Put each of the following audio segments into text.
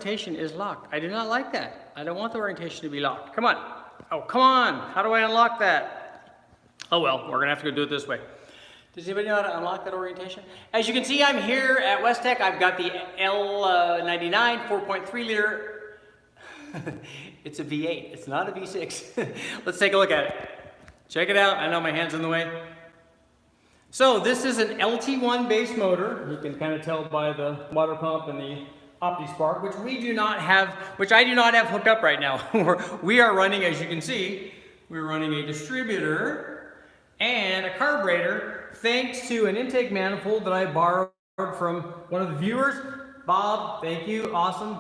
orientation is locked. I do not like that. I don't want the orientation to be locked. Come on. Oh, come on. How do I unlock that? Oh, well, we're going to have to go do it this way. Does anybody know how to unlock that orientation? As you can see, I'm here at Westech. I've got the L99 4.3 liter. It's a V8. It's not a V6. Let's take a look at it. Check it out. I know my hand's in the way. So this is an LT1 base motor. You can kind of tell by the water pump and the OptiSpark, which we do not have, which I do not have hooked up right now. We are running, as you can see, we're running a distributor and a carburetor, thanks to an intake manifold that I borrowed from one of the viewers. Bob, thank you, awesome.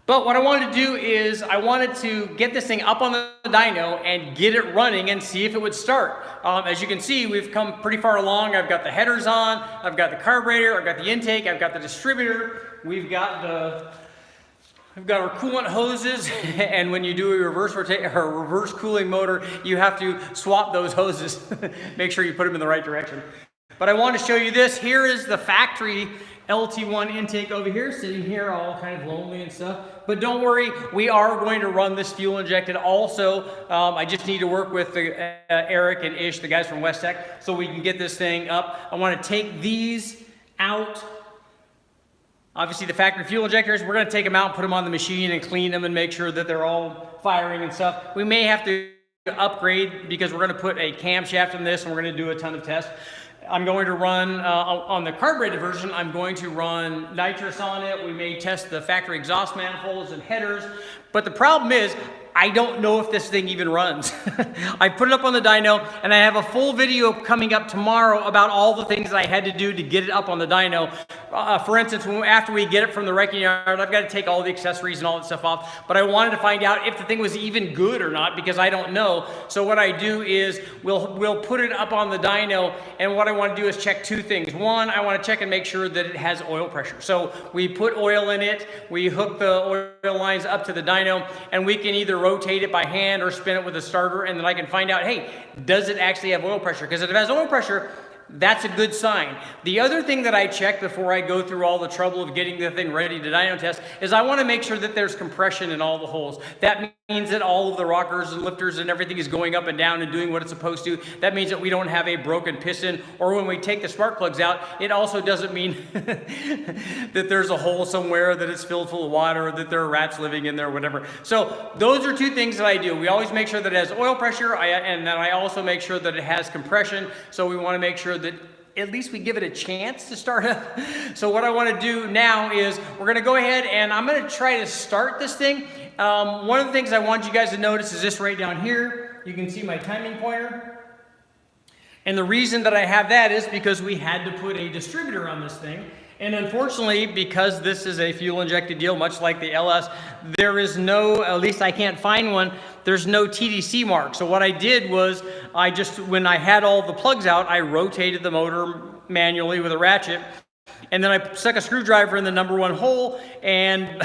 But what I wanted to do is I wanted to get this thing up on the dyno and get it running and see if it would start. As you can see, we've come pretty far along. I've got the headers on, I've got the carburetor, I've got the intake, I've got the distributor, we've got our coolant hoses, and when you do a reverse cooling motor, you have to swap those hoses. Make sure you put them in the right direction. But I want to show you this. Here is the factory LT1 intake over here, sitting here all kind of lonely and stuff. But don't worry, we are going to run this fuel injected also. I just need to work with Eric and Ish, the guys from Westech, so we can get this thing up. I want to take these out. Obviously the factory fuel injectors, we're going to take them out and put them on the machine and clean them and make sure that they're all firing and stuff. We may have to upgrade because we're going to put a camshaft in this and we're going to do a ton of tests. I'm going to run, on the carbureted version, I'm going to run nitrous on it. We may test the factory exhaust manifolds and headers. But the problem is, I don't know if this thing even runs. I put it up on the dyno, and I have a full video coming up tomorrow about all the things that I had to do to get it up on the dyno. For instance, after we get it from the wrecking yard, I've got to take all the accessories and all that stuff off. But I wanted to find out if the thing was even good or not, because I don't know. So what I do is we'll put it up on the dyno, and what I want to do is check two things. One, I want to check and make sure that it has oil pressure. So we put oil in it, we hook the oil lines up to the dyno, and we can either rotate it by hand or spin it with a starter, and then I can find out, hey, does it actually have oil pressure? Because if it has oil pressure, that's a good sign. The other thing that I check before I go through all the trouble of getting the thing ready to dyno test is I want to make sure that there's compression in all the holes. That means that all of the rockers and lifters and everything is going up and down and doing what it's supposed to. That means that we don't have a broken piston, or when we take the spark plugs out, it also doesn't mean that there's a hole somewhere that it's filled full of water, or that there are rats living in there, or whatever. So those are two things that I do. We always make sure that it has oil pressure, and then I also make sure that it has compression. So we want to make sure that at least we give it a chance to start up. So what I want to do now is we're going to go ahead and I'm going to try to start this thing. One of the things I want you guys to notice is this right down here. You can see my timing pointer. And the reason that I have that is because we had to put a distributor on this thing. And unfortunately, because this is a fuel injected deal, much like the LS, there is no, at least I can't find one, there's no TDC mark. So what I did was, when I had all the plugs out, I rotated the motor manually with a ratchet. And then I stuck a screwdriver in the #1 hole and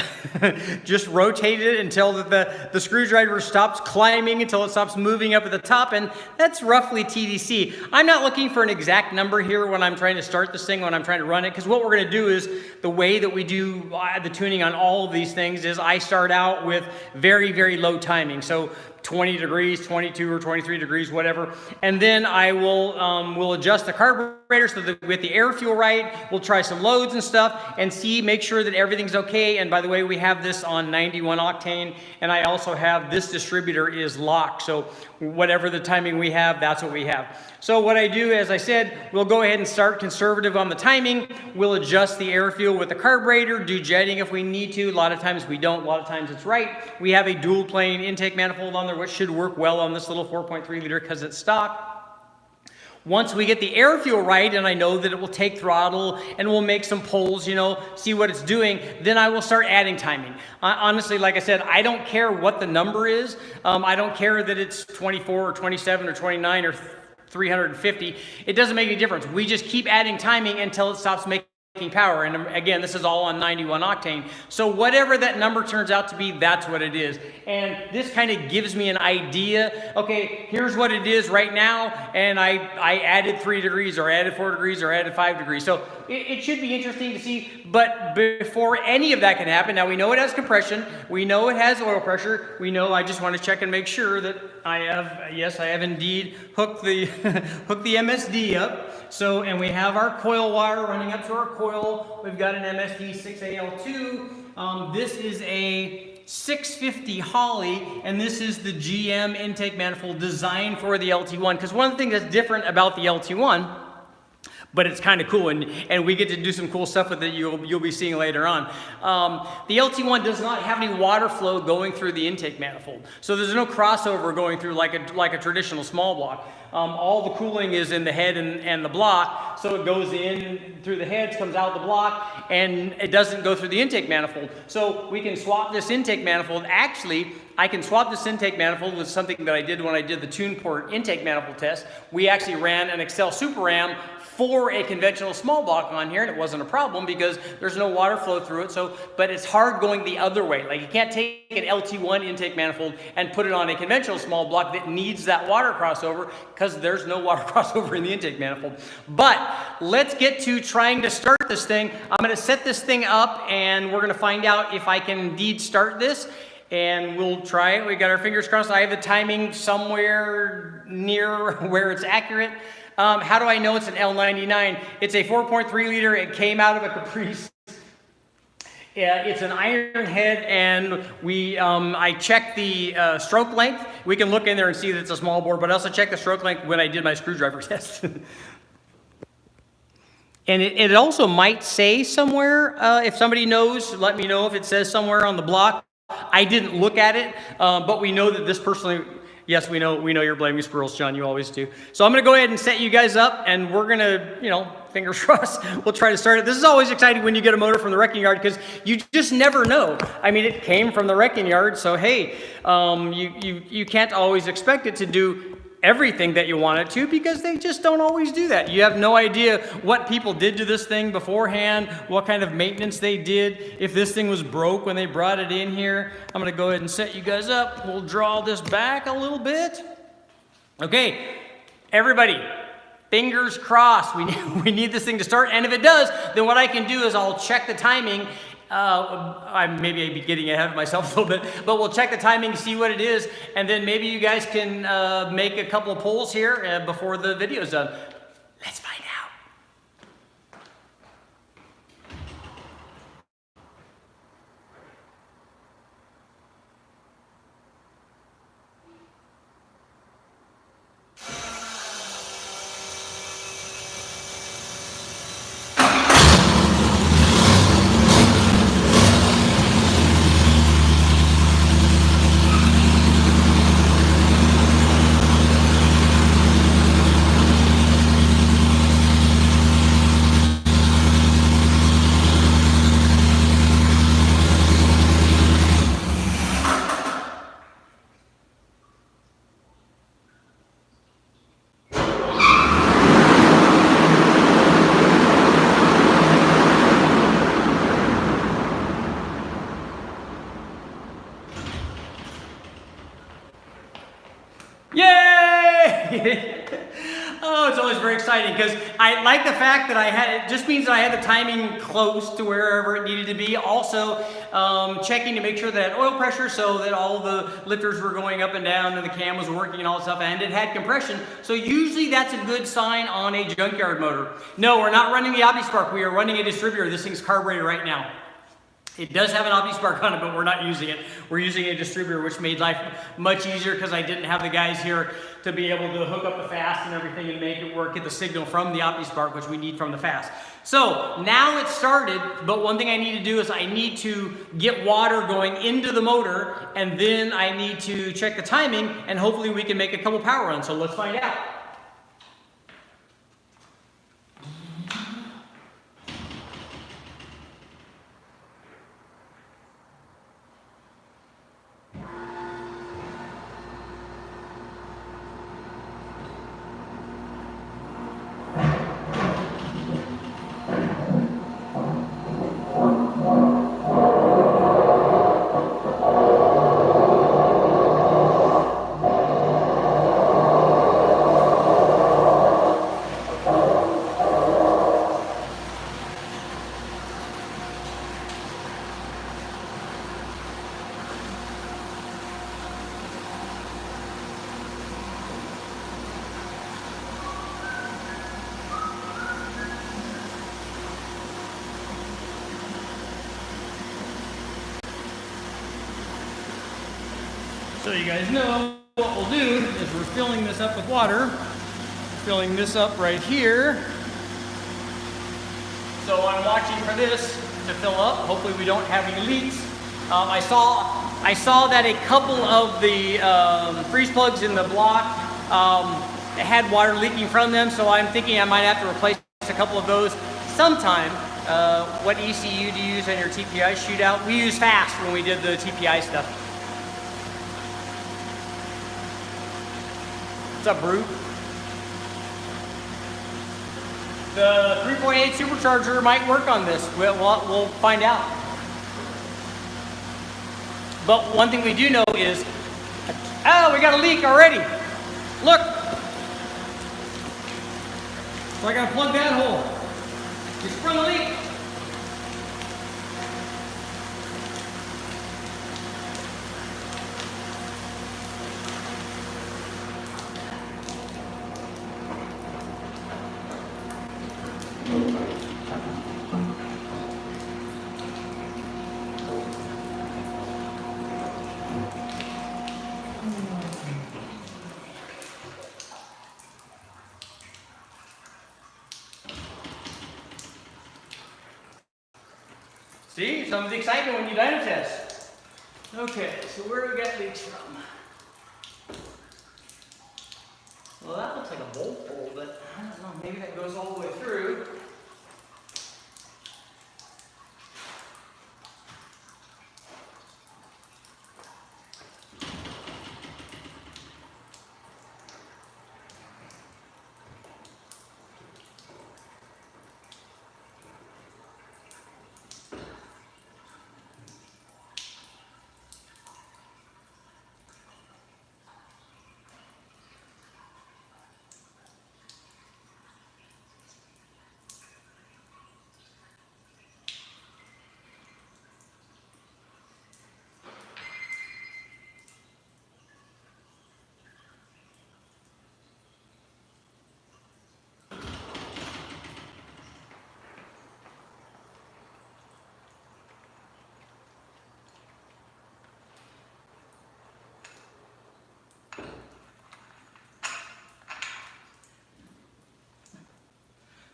just rotated it until the screwdriver stops climbing, until it stops moving up at the top, and that's roughly TDC. I'm not looking for an exact number here when I'm trying to start this thing, when I'm trying to run it, because what we're going to do is, the way that we do the tuning on all of these things is I start out with very, very low timing. So 20 degrees, 22 or 23 degrees, whatever. And then I will adjust the carburetor so that with the air fuel right, we'll try some loads and stuff and make sure that everything's okay. And by the way, we have this on 91 octane, and I also have this distributor is locked. So whatever the timing we have, that's what we have. So what I do, as I said, we'll go ahead and start conservative on the timing. We'll adjust the air fuel with the carburetor, do jetting if we need to. A lot of times we don't, a lot of times it's right. We have a dual plane intake manifold on there, which should work well on this little 4.3 liter because it's stock. Once we get the air fuel right, and I know that it will take throttle and we'll make some pulls, you know, see what it's doing, then I will start adding timing. Honestly, like I said, I don't care what the number is. I don't care that it's 24 or 27 or 29 or 350. It doesn't make any difference. We just keep adding timing until it stops making power. And again, this is all on 91 octane. So whatever that number turns out to be, that's what it is. And this kind of gives me an idea. Okay, here's what it is right now. And I added 3 degrees or added 4 degrees or added 5 degrees. So it should be interesting to see. But before any of that can happen, now we know it has compression, we know it has oil pressure, we know, I just want to check and make sure that I have, yes, I have indeed hooked the hooked the MSD up. So, and we have our coil wire running up to our coil. We've got an MSD 6AL2. This is a 650 Holly, and this is the GM intake manifold designed for the LT1. Because one of the things that's different about the LT1, but it's kind of cool, and we get to do some cool stuff with it you'll be seeing later on. The LT1 does not have any water flow going through the intake manifold. So there's no crossover going through like a traditional small block. All the cooling is in the head and the block, so it goes in through the heads, comes out the block, and it doesn't go through the intake manifold. So we can swap this intake manifold. Actually, I can swap this intake manifold with something that I did when I did the tune port intake manifold test. We actually ran an Excel Super Ram for a conventional small block on here, and it wasn't a problem because there's no water flow through it. So, but it's hard going the other way. Like, you can't take an LT1 intake manifold and put it on a conventional small block that needs that water crossover, because there's no water crossover in the intake manifold. But let's get to trying to start this thing. I'm going to set this thing up, and we're going to find out if I can indeed start this. And we'll try it. We got our fingers crossed. I have the timing somewhere near where it's accurate. How do I know it's an L99? It's a 4.3 liter. It came out of a Caprice. Yeah, it's an iron head, and I checked the stroke length. We can look in there and see that it's a small bore, but I also checked the stroke length when I did my screwdriver test. And it also might say somewhere, if somebody knows, let me know if it says somewhere on the block. I didn't look at it, but we know that this person, yes, we know you're blaming squirrels, John, you always do. So I'm going to go ahead and set you guys up, and we're going to, fingers crossed, we'll try to start it. This is always exciting when you get a motor from the wrecking yard, because you just never know. I mean, it came from the wrecking yard, so hey, you can't always expect it to do everything that you want it to, because they just don't always do that. You have no idea what people did to this thing beforehand, what kind of maintenance they did, if this thing was broke when they brought it in here. I'm going to go ahead and set you guys up. We'll draw this back a little bit. Okay, everybody, fingers crossed. We need this thing to start, and if it does, then what I can do is I'll check the timing. Maybe I'd be getting ahead of myself a little bit, but we'll check the timing, see what it is, and then maybe you guys can make a couple of polls here before the video's done. Let's find out. Oh, it's always very exciting, because I like the fact that it just means that I had the timing close to wherever it needed to be. Also, checking to make sure that it had oil pressure, so that all the lifters were going up and down and the cam was working and all that stuff, and it had compression. So usually that's a good sign on a junkyard motor. No, we're not running the OptiSpark. We are running a distributor. This thing's carbureted right now. It does have an OptiSpark on it, but we're not using it. We're using a distributor, which made life much easier, because I didn't have the guys here to be able to hook up the fast and everything and make it work, get the signal from the OptiSpark, which we need from the fast. So now it's started, but one thing I need to do is I need to get water going into the motor, and then I need to check the timing, and hopefully we can make a couple power runs. So let's find out. So you guys know what we'll do is we're filling this up with water. Filling this up right here. So I'm watching for this to fill up. Hopefully we don't have any leaks. I saw that a couple of the freeze plugs in the block had water leaking from them, so I'm thinking I might have to replace a couple of those sometime. What ECU do you use on your TPI shootout? We use fast when we did the TPI stuff. What's up, Brew? The 3.8 supercharger might work on this. We'll find out. But one thing we do know is, oh, we got a leak already. Look. So I gotta plug that hole. We sprung a leak. See, something's exciting when you dyno test. Okay, so where do we got leaks from? Well, that looks like a bolt hole, but I don't know, maybe that goes all the way through.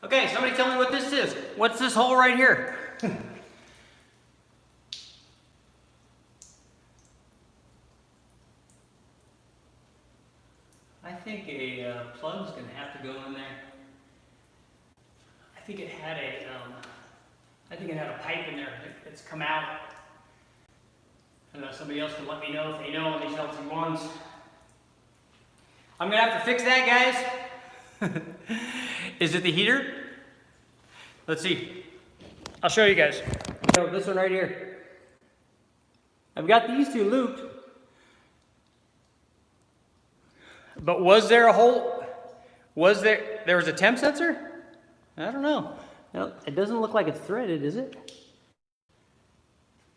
Okay, somebody tell me what this is. What's this hole right here? I think a plug's gonna have to go in there. I think it had a pipe in there that's come out. I don't know, somebody else can let me know if they know on these LT1s. I'm gonna have to fix that, guys. Is it the heater? Let's see. I'll show you guys. So this one right here. I've got these two looped. But was there a hole? There was a temp sensor? I don't know. No, it doesn't look like it's threaded, is it?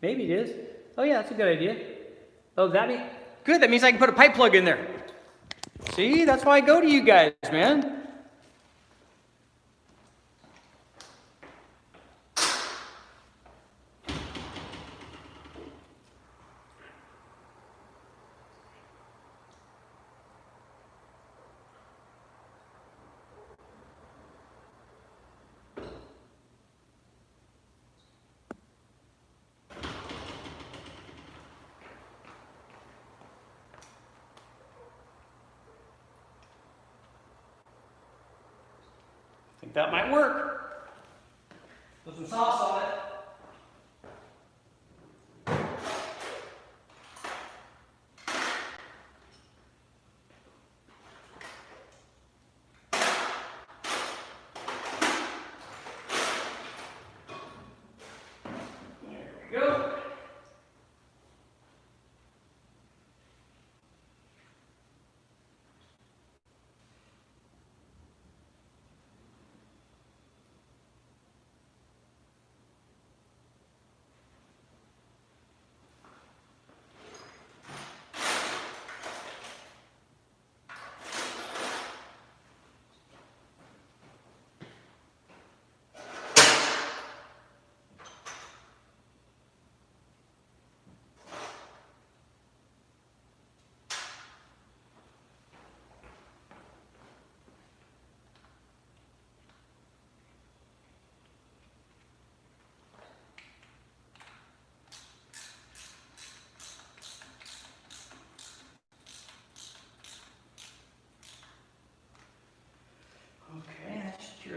Maybe it is. Oh yeah, that's a good idea. Oh, good, that means I can put a pipe plug in there. See, that's why I go to you guys, man. I think that might work. Put some sauce on it. There we go.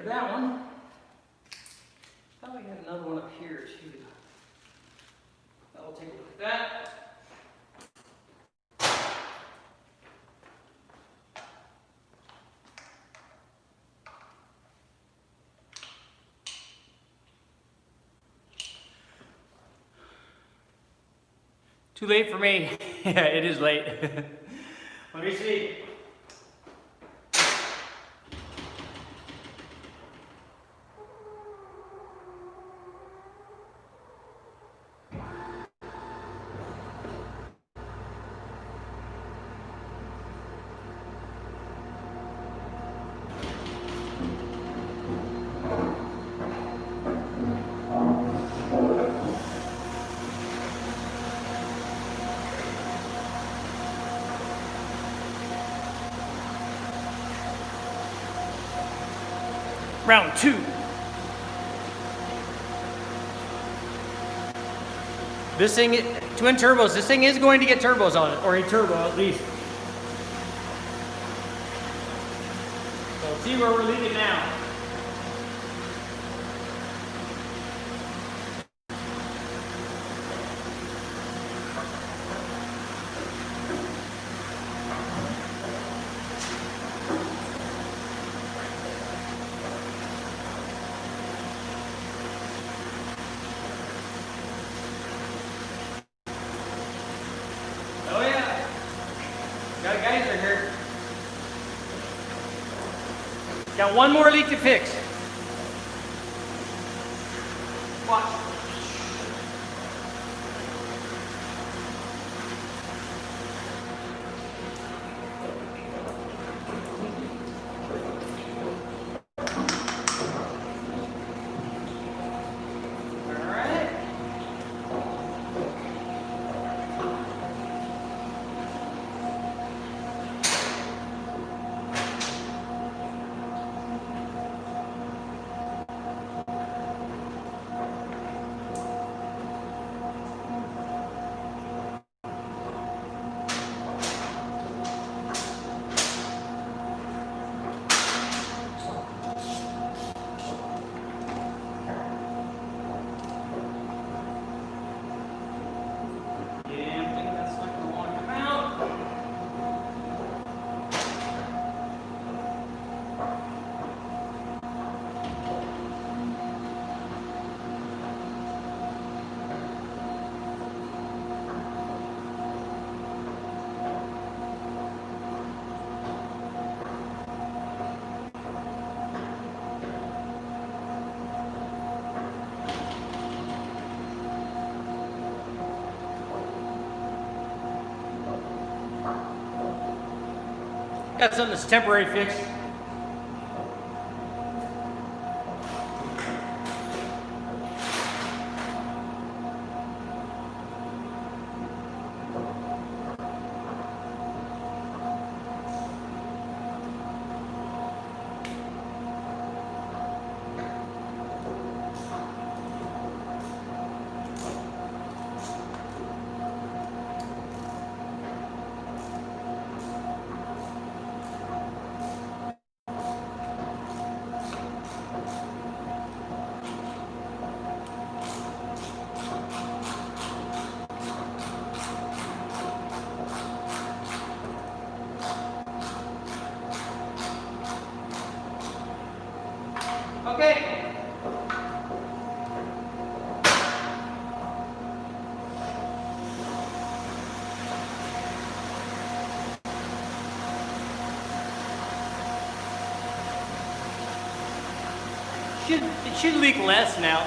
that one. Thought we had another one up here too. I'll take a look at that. Too late for me. Yeah, it is late. Let me see. Round 2. This thing, twin turbos, this thing is going to get turbos on it, or a turbo at least. So let's see where we're leaving now. Guys are here. Got one more leak to fix. Watch. Got something that's temporary fix. Okay. It should leak less now.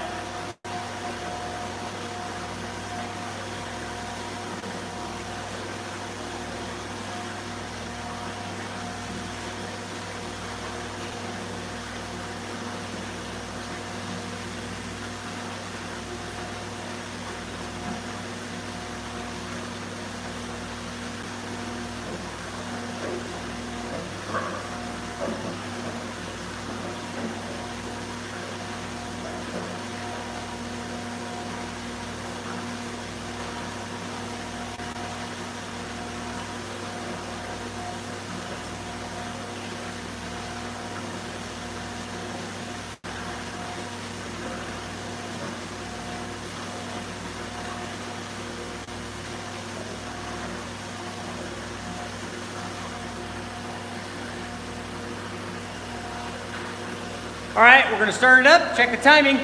All right, we're gonna start it up, check the timing.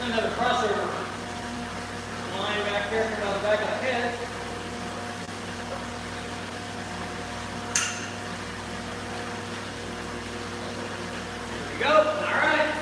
Another crossover line back here coming out the back of the head. There we go. All right.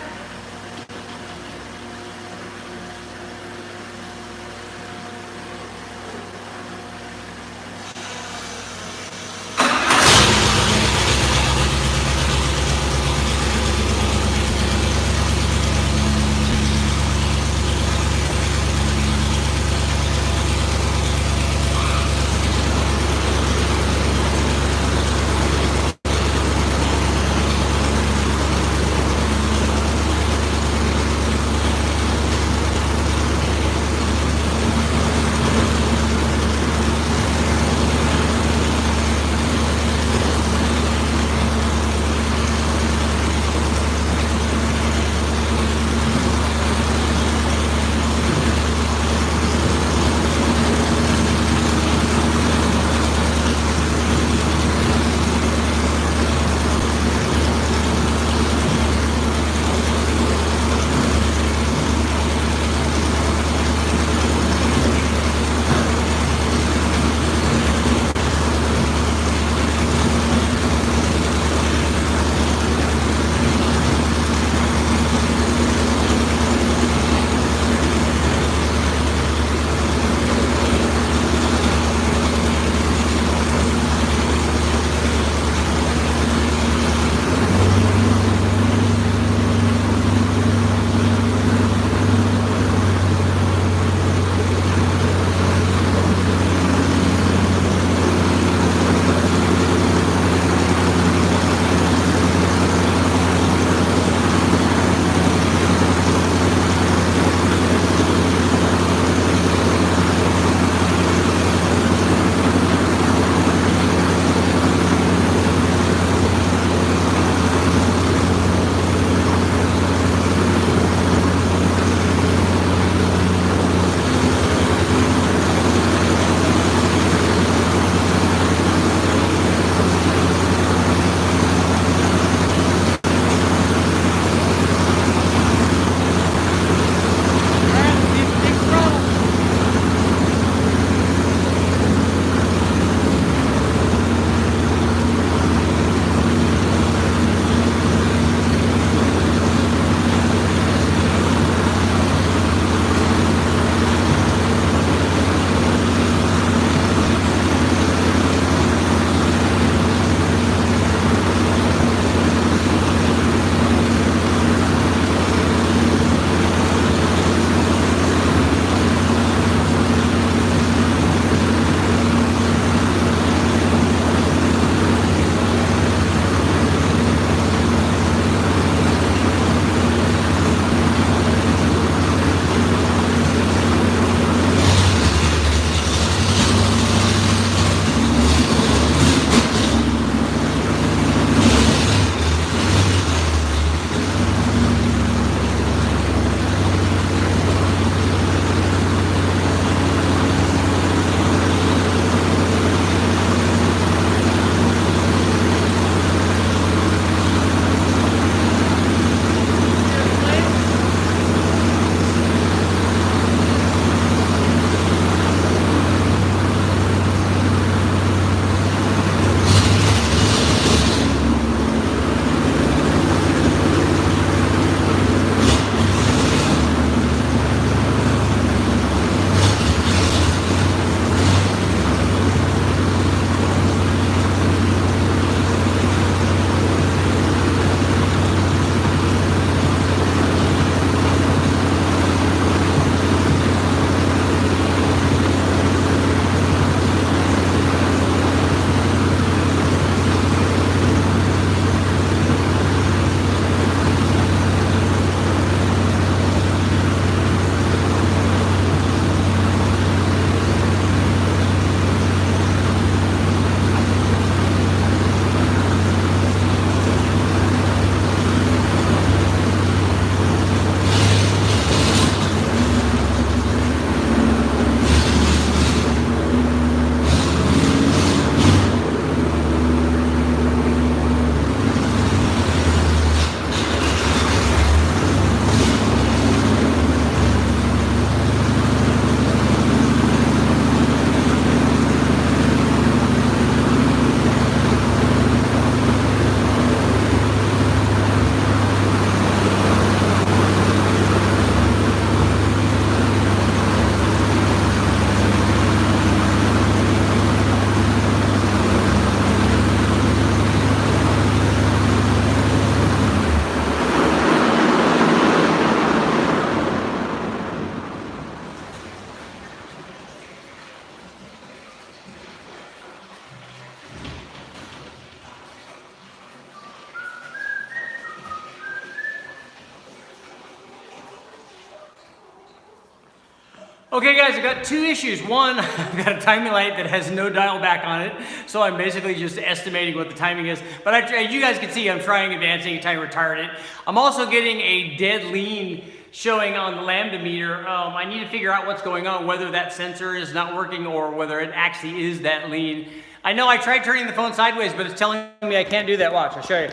Okay guys, I've got two issues. One, I've got a timing light that has no dial back on it, so I'm basically just estimating what the timing is. But as you guys can see, I'm trying advancing and trying to retard it. I'm also getting a dead lean showing on the lambda meter. I need to figure out what's going on, whether that sensor is not working or whether it actually is that lean. I know I tried turning the phone sideways, but it's telling me I can't do that. Watch, I'll show you.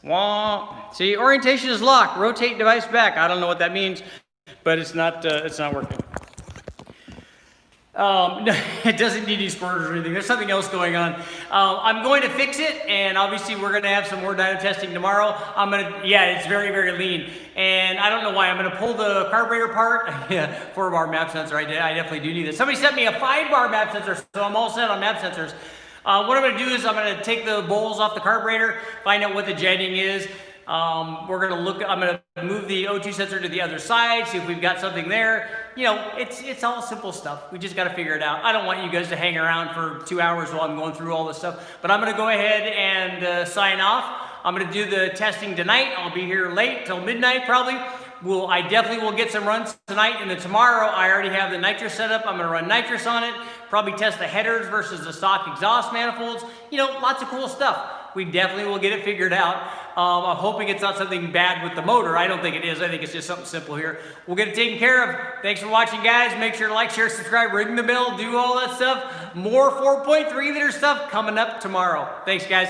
Wah. See, orientation is locked. Rotate device back. I don't know what that means, but it's not working. No, it doesn't need any squirters or anything. There's something else going on. I'm going to fix it, and obviously we're going to have some more dyno testing tomorrow. Yeah, it's very, very lean. And I don't know why. I'm going to pull the carburetor apart. Yeah, 4-bar map sensor. I definitely do need this. Somebody sent me a 5-bar map sensor, so I'm all set on map sensors. What I'm going to do is I'm going to take the bowls off the carburetor, find out what the jetting is. I'm going to move the O2 sensor to the other side, see if we've got something there. You know, it's all simple stuff. We just got to figure it out. I don't want you guys to hang around for 2 hours while I'm going through all this stuff, but I'm going to go ahead and sign off. I'm going to do the testing tonight. I'll be here late till midnight probably. I definitely will get some runs tonight, and then tomorrow I already have the nitrous set up. I'm going to run nitrous on it, probably test the headers versus the stock exhaust manifolds. You know, lots of cool stuff. We definitely will get it figured out. I'm hoping it's not something bad with the motor. I don't think it is. I think it's just something simple here. We'll get it taken care of. Thanks for watching, guys. Make sure to like, share, subscribe, ring the bell, do all that stuff. More 4.3 liter stuff coming up tomorrow. Thanks, guys.